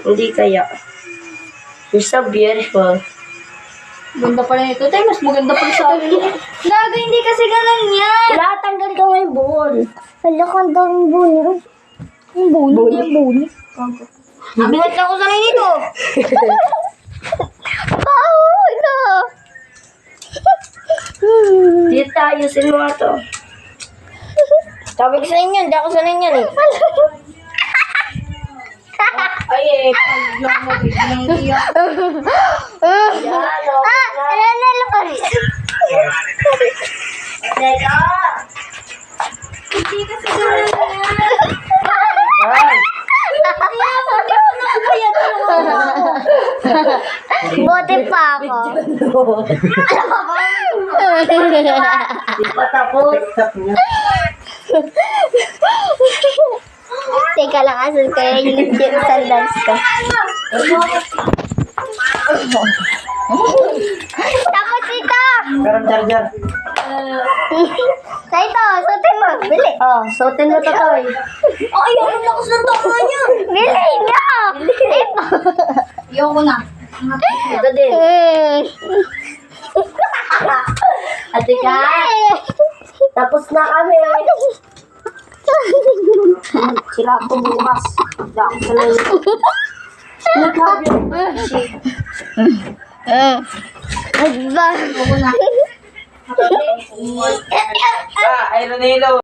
Hindi kaya. You're so beautiful. Ganda pa rin ito. Tay, mas maganda pa sa akin. Gago, hindi kasi ganun yan. Ilatanggal ka ngayon buhol. Hala ka ang daming bunyi. Yung bunyi. Yung bunyi. Bigat lang ko sa ngayon ito. No. Dito, ayusin mo nga to. Sabi ko sa inyo, hindi ako sanay niyan eh. Ay, Lang mo, biglang iyak. Nanalo ka rin. Teka! Hindi kasi ganun yan. Ay! Bote pa ako. Di pa tapos. Teka lang, asan kaya yung sandals ko? Tapos ito! Karam jar-jar. Sa ito, suotin mo. Bili. Oh, suotin mo to to eh. Ay, ang lakas ng tama niya. Bili niyo! Ayoko na. Ito din. Ate ka, tapos na kami. Sila ako bukas. Hindi ako sa layo. Naghabi. Aba. Ayoko na. Ah, ayun na nilo.